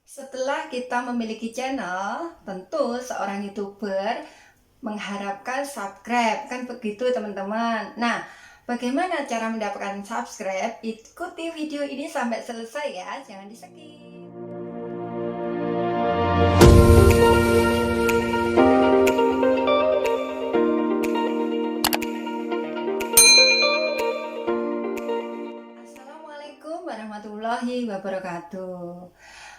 Setelah kita memiliki channel, tentu seorang YouTuber mengharapkan subscribe, kan begitu teman-teman. Nah, bagaimana cara mendapatkan subscribe? Ikuti video ini sampai selesai ya, jangan di skip. Assalamualaikum warahmatullahi wabarakatuh.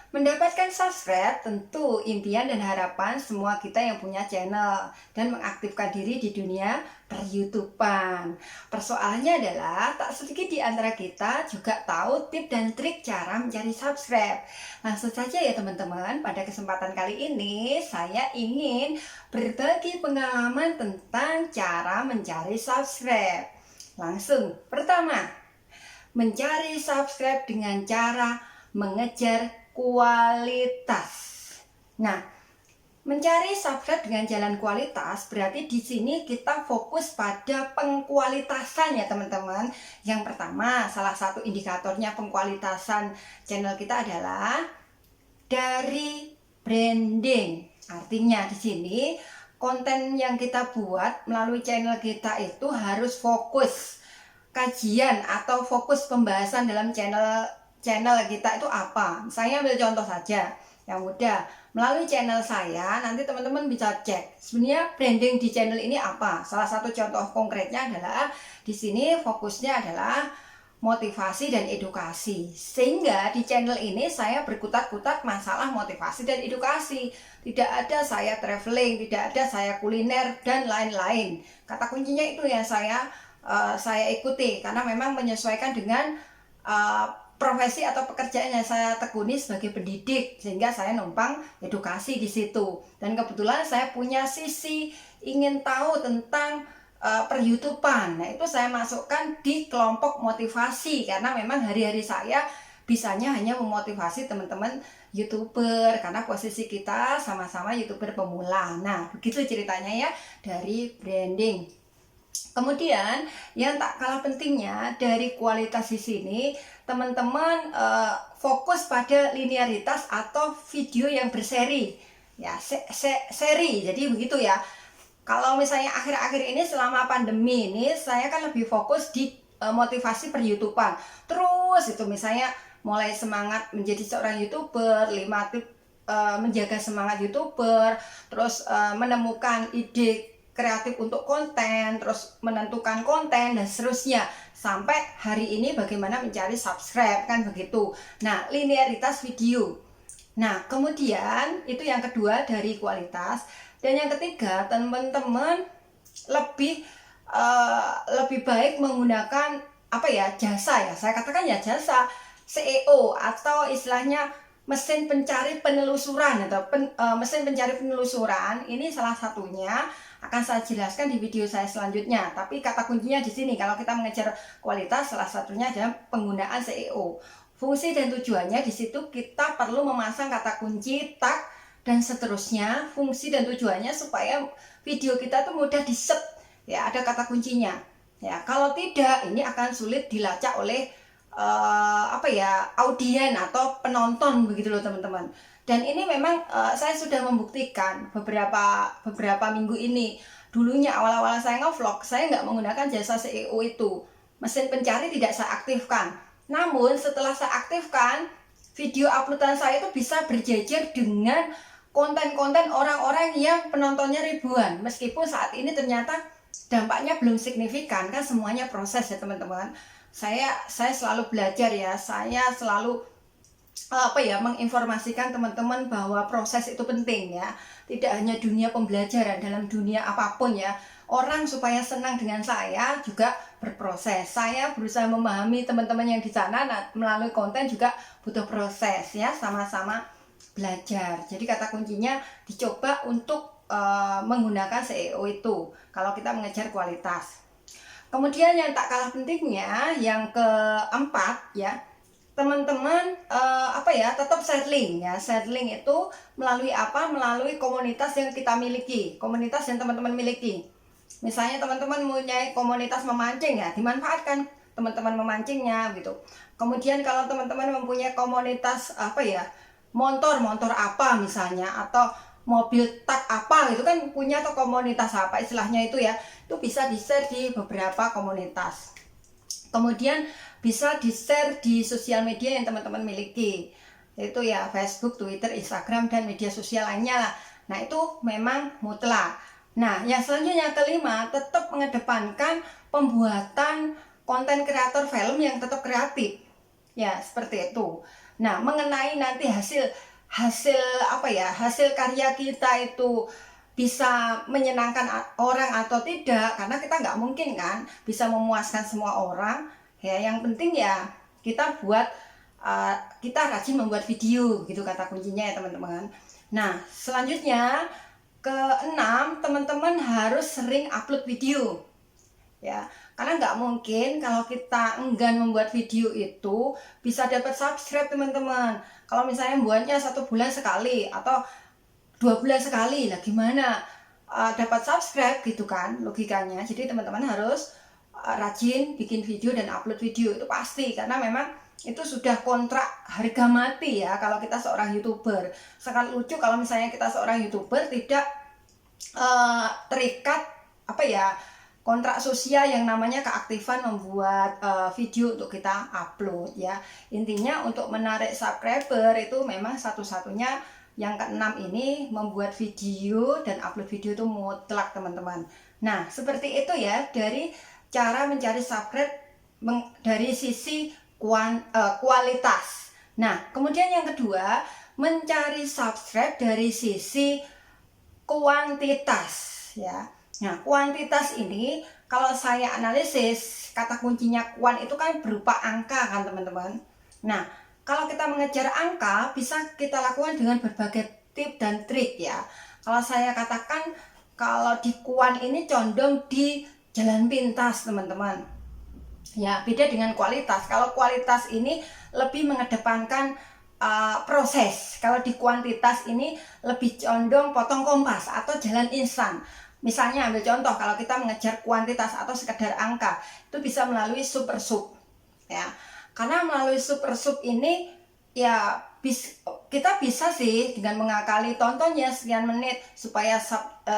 Mendapatkan subscribe tentu impian dan harapan semua kita yang punya channel dan mengaktifkan diri di dunia per-YouTubean. Persoalannya adalah tak sedikit di antara kita juga tahu tips dan trik cara mencari subscribe. Langsung saja ya teman-teman, pada kesempatan kali ini saya ingin berbagi pengalaman tentang cara mencari subscribe. Langsung, pertama, mencari subscribe dengan cara mengejar kualitas. Nah, mencari subscribe dengan jalan kualitas berarti di sini kita fokus pada pengkualitasan ya teman-teman. Yang pertama, salah satu indikatornya pengkualitasan channel kita adalah dari branding. Artinya di sini konten yang kita buat melalui channel kita itu harus fokus kajian atau fokus pembahasan dalam channel kita itu apa. Saya ambil contoh saja yang mudah. Melalui channel saya nanti teman-teman bisa cek sebenarnya branding di channel ini apa. Salah satu contoh konkretnya adalah di sini fokusnya adalah motivasi dan edukasi. Sehingga di channel ini saya berkutat-kutat masalah motivasi dan edukasi. Tidak ada saya traveling, tidak ada saya kuliner dan lain-lain. Kata kuncinya itu ya saya ikuti karena memang menyesuaikan dengan profesi atau pekerjaan yang saya tekuni sebagai pendidik, sehingga saya numpang edukasi di situ. Dan kebetulan saya punya sisi ingin tahu tentang per-YouTubean. Nah, itu saya masukkan di kelompok motivasi karena memang hari-hari saya bisanya hanya memotivasi teman-teman YouTuber karena posisi kita sama-sama YouTuber pemula. Nah, begitu ceritanya ya dari branding. Kemudian yang tak kalah pentingnya dari kualitas di sini, teman-teman fokus pada linearitas atau video yang berseri. Ya, seri. Jadi begitu ya. Kalau misalnya akhir-akhir ini selama pandemi ini saya kan lebih fokus di motivasi per-YouTubean. Terus itu misalnya mulai semangat menjadi seorang YouTuber, 5 tips menjaga semangat YouTuber, terus menemukan ide kreatif untuk konten, terus menentukan konten dan seterusnya. Sampai hari ini bagaimana mencari subscribe, kan begitu. Nah, linearitas video. Nah, kemudian itu yang kedua dari kualitas. Dan yang ketiga, teman-teman lebih lebih baik menggunakan apa ya, jasa ya. Saya katakan ya jasa SEO atau istilahnya mesin pencari penelusuran atau mesin pencari penelusuran. Ini salah satunya akan saya jelaskan di video saya selanjutnya. Tapi kata kuncinya di sini kalau kita mengejar kualitas, salah satunya adalah penggunaan SEO. Fungsi dan tujuannya di situ kita perlu memasang kata kunci, tag dan seterusnya. Fungsi dan tujuannya supaya video kita tuh mudah di-search. Ya, ada kata kuncinya. Ya, kalau tidak ini akan sulit dilacak oleh audien atau penonton begitu loh teman-teman. Dan ini memang saya sudah membuktikan beberapa minggu ini. Dulunya awal-awal saya nge-vlog, saya nggak menggunakan jasa SEO itu. Mesin pencari tidak saya aktifkan. Namun setelah saya aktifkan, video uploadan saya itu bisa berjejer dengan konten-konten orang-orang yang penontonnya ribuan. Meskipun saat ini ternyata dampaknya belum signifikan, kan semuanya proses ya teman-teman. Saya selalu belajar ya, saya selalu menginformasikan teman-teman bahwa proses itu penting ya. Tidak hanya dunia pembelajaran, dalam dunia apapun ya. Orang supaya senang dengan saya juga berproses. Saya berusaha memahami teman-teman yang di sana melalui konten juga butuh proses ya, sama-sama belajar. Jadi kata kuncinya dicoba untuk menggunakan SEO itu kalau kita mengejar kualitas. Kemudian yang tak kalah pentingnya, yang keempat ya, teman-teman tetap settling ya. Settling itu melalui apa? Melalui komunitas yang kita miliki, komunitas yang teman-teman miliki. Misalnya teman-teman punya komunitas memancing ya, dimanfaatkan teman-teman memancingnya gitu. Kemudian kalau teman-teman mempunyai komunitas motor apa misalnya, atau mobil tak apa gitu kan, punya atau komunitas apa istilahnya itu ya, itu bisa di-share di beberapa komunitas. Kemudian bisa di-share di sosial media yang teman-teman miliki, yaitu ya Facebook, Twitter, Instagram, dan media sosial lainnya lah. Nah itu memang mutlak. Nah yang selanjutnya kelima, tetap mengedepankan pembuatan konten kreator film yang tetap kreatif. Ya seperti itu. Nah mengenai nanti hasil karya kita itu bisa menyenangkan orang atau tidak, karena kita nggak mungkin kan bisa memuaskan semua orang ya. Yang penting ya kita kita rajin membuat video gitu, kata kuncinya ya teman-teman. Nah selanjutnya keenam, teman-teman harus sering upload video ya, karena nggak mungkin kalau kita enggan membuat video itu bisa dapat subscribe teman-teman. Kalau misalnya buatnya 1 bulan sekali atau 2 bulan sekali, lah gimana dapat subscribe gitu kan logikanya. Jadi teman-teman harus rajin bikin video dan upload video, itu pasti, karena memang itu sudah kontrak harga mati ya kalau kita seorang YouTuber. Sangat lucu kalau misalnya kita seorang YouTuber tidak terikat kontrak sosial yang namanya keaktifan membuat video untuk kita upload ya. Intinya untuk menarik subscriber itu memang satu-satunya yang keenam ini, membuat video dan upload video itu mutlak teman-teman. Nah seperti itu ya dari cara mencari subscribe dari sisi kualitas. Nah kemudian yang kedua, mencari subscribe dari sisi kuantitas ya. Nah kuantitas ini kalau saya analisis, kata kuncinya kuan itu kan berupa angka kan teman-teman. Nah kalau kita mengejar angka bisa kita lakukan dengan berbagai tip dan trik ya. Kalau saya katakan kalau di kuan ini condong di jalan pintas teman-teman ya, beda dengan kualitas. Kalau kualitas ini lebih mengedepankan proses. Kalau di kuantitas ini lebih condong potong kompas atau jalan instan. Misalnya ambil contoh, kalau kita mengejar kuantitas atau sekedar angka, itu bisa melalui super sub ya. Karena melalui super sub ini ya kita bisa sih dengan mengakali tontonnya sekian menit supaya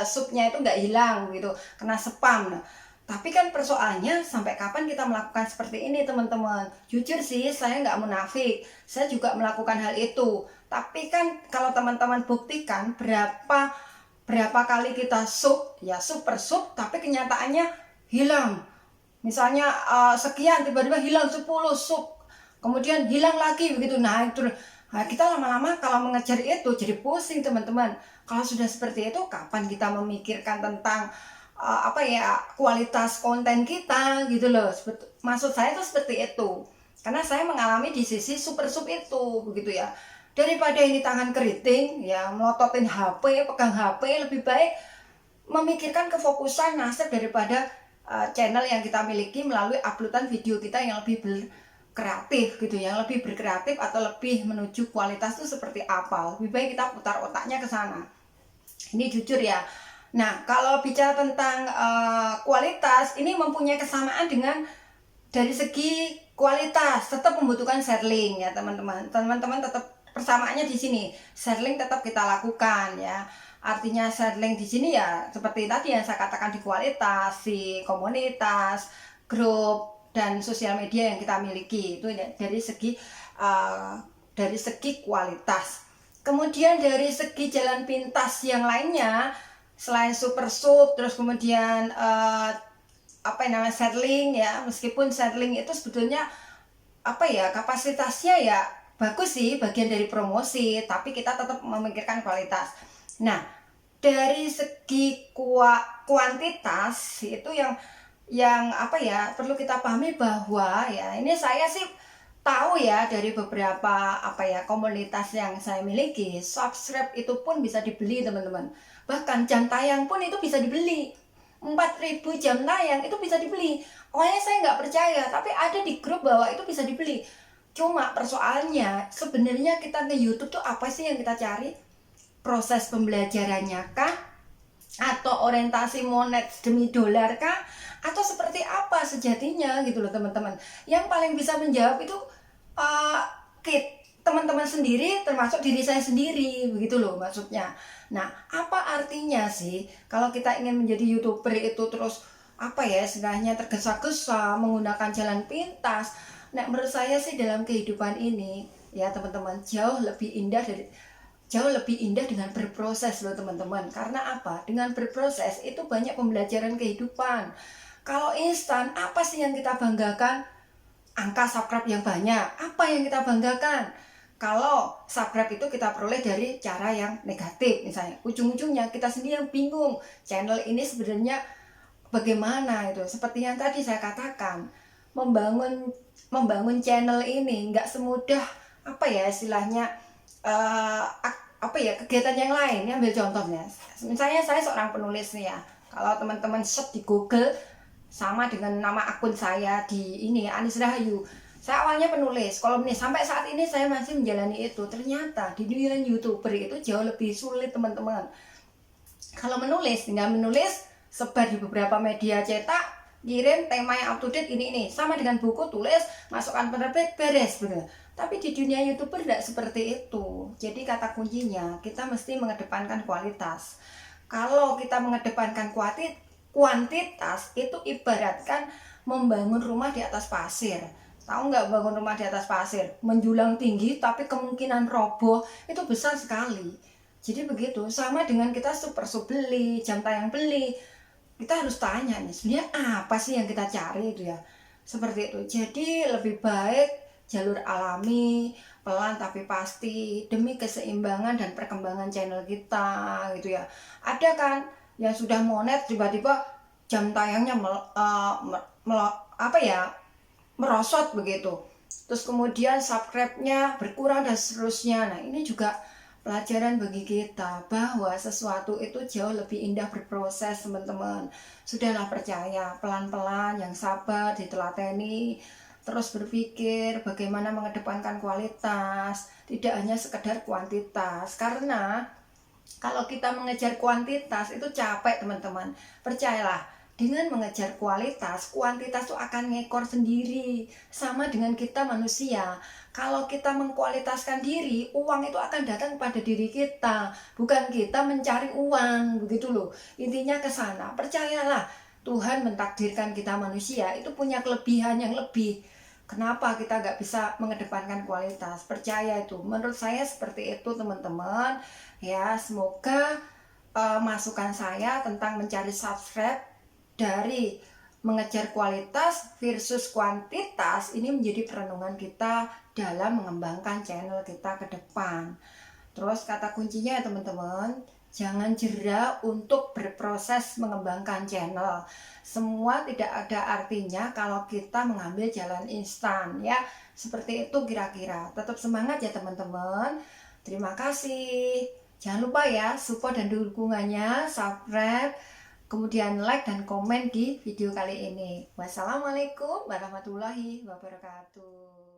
subnya itu nggak hilang gitu, kena spam. Nah, tapi kan persoalannya sampai kapan kita melakukan seperti ini teman-teman. Jujur sih saya nggak munafik, saya juga melakukan hal itu. Tapi kan kalau teman-teman buktikan berapa kali kita sub ya, super sub, tapi kenyataannya hilang. Misalnya sekian tiba-tiba hilang 10 sub, kemudian hilang lagi begitu. Nah itu kita lama-lama kalau mengejar itu jadi pusing teman-teman. Kalau sudah seperti itu, kapan kita memikirkan tentang kualitas konten kita gitu loh. Maksud saya itu seperti itu, karena saya mengalami di sisi super sub itu begitu ya. Daripada ini tangan keriting ya melototin HP, pegang HP, lebih baik memikirkan kefokusan nasib daripada channel yang kita miliki melalui uploadan video kita yang lebih berkreatif gitu, yang lebih berkreatif atau lebih menuju kualitas itu seperti apa. Lebih baik kita putar otaknya ke sana. Ini jujur ya. Nah kalau bicara tentang kualitas, ini mempunyai kesamaan dengan dari segi kualitas, tetap membutuhkan sharing ya teman-teman. Teman-teman tetap persamaannya di sini, sharing tetap kita lakukan ya. Artinya sharing di sini ya seperti tadi yang saya katakan di kualitas, di komunitas, grup dan sosial media yang kita miliki, itu dari segi kualitas. Kemudian dari segi jalan pintas yang lainnya selain super sub, terus kemudian sharing ya, meskipun sharing itu sebetulnya kapasitasnya ya bagus sih, bagian dari promosi, tapi kita tetap memikirkan kualitas. Nah dari segi kuantitas itu yang perlu kita pahami bahwa ya, ini saya sih tahu ya dari beberapa komunitas yang saya miliki, subscribe itu pun bisa dibeli teman-teman. Bahkan jam tayang pun itu bisa dibeli, 4.000 jam tayang itu bisa dibeli. Pokoknya saya nggak percaya, tapi ada di grup bahwa itu bisa dibeli. Cuma persoalannya sebenarnya kita ke YouTube tuh apa sih yang kita cari? Proses pembelajarannya kah? Atau orientasi monet demi dolar kah? Atau seperti apa sejatinya gitu loh teman-teman. Yang paling bisa menjawab itu teman-teman sendiri termasuk diri saya sendiri, begitu loh maksudnya. Nah, apa artinya sih kalau kita ingin menjadi YouTuber itu terus apa ya istilahnya tergesa-gesa menggunakan jalan pintas. Nah, menurut saya sih dalam kehidupan ini ya teman-teman jauh lebih indah dengan berproses loh teman-teman. Karena apa? Dengan berproses itu banyak pembelajaran kehidupan. Kalau instan, apa sih yang kita banggakan? Angka subscribe yang banyak. Apa yang kita banggakan? Kalau subscribe itu kita peroleh dari cara yang negatif misalnya. Ujung-ujungnya kita sendiri yang bingung. Channel ini sebenarnya bagaimana itu? Seperti yang tadi saya katakan, membangun channel ini nggak semudah apa ya istilahnya apa ya kegiatan yang lain. Ya, ambil contohnya. Misalnya saya seorang penulis nih ya. Kalau teman-teman search di Google sama dengan nama akun saya di ini Anis Rahayu. Saya awalnya penulis, kolumnis. Sampai saat ini saya masih menjalani itu. Ternyata di dunia YouTuber itu jauh lebih sulit teman-teman. Kalau menulis, tinggal menulis, sebar di beberapa media cetak, kirim tema yang up to date ini. Sama dengan buku, tulis, masukkan penerbit, beres. Bener. Tapi di dunia YouTuber tidak seperti itu. Jadi kata kuncinya, kita mesti mengedepankan kualitas. Kalau kita mengedepankan kuantitas, itu ibaratkan membangun rumah di atas pasir. Tahu nggak bangun rumah di atas pasir? Menjulang tinggi tapi kemungkinan roboh itu besar sekali. Jadi begitu, sama dengan kita super sub beli, jam tayang beli. Kita harus tanya nih, sebenarnya apa sih yang kita cari itu ya? Seperti itu. Jadi lebih baik jalur alami, pelan tapi pasti demi keseimbangan dan perkembangan channel kita gitu ya. Ada kan yang sudah monet tiba-tiba jam tayangnya merosot begitu. Terus kemudian subscribe-nya berkurang dan seterusnya. Nah, ini juga pelajaran bagi kita bahwa sesuatu itu jauh lebih indah berproses teman-teman. Sudahlah percaya, pelan-pelan, yang sabar, ditelateni, terus berpikir bagaimana mengedepankan kualitas, tidak hanya sekedar kuantitas. Karena kalau kita mengejar kuantitas itu capek teman-teman. Percayalah, dengan mengejar kualitas, kuantitas itu akan ngekor sendiri. Sama dengan kita manusia. Kalau kita mengkualitaskan diri, uang itu akan datang pada diri kita. Bukan kita mencari uang, begitu loh. Intinya ke sana. Percayalah, Tuhan mentakdirkan kita manusia itu punya kelebihan yang lebih. Kenapa kita nggak bisa mengedepankan kualitas? Percaya itu. Menurut saya seperti itu teman-teman. Ya, semoga masukan saya tentang mencari subscribe dari mengejar kualitas versus kuantitas ini menjadi perenungan kita dalam mengembangkan channel kita ke depan. Terus kata kuncinya ya teman-teman, jangan jera untuk berproses mengembangkan channel. Semua tidak ada artinya kalau kita mengambil jalan instan ya. Seperti itu kira-kira. Tetap semangat ya teman-teman. Terima kasih. Jangan lupa ya support dan dukungannya, subscribe, kemudian like dan komen di video kali ini. Wassalamualaikum warahmatullahi wabarakatuh.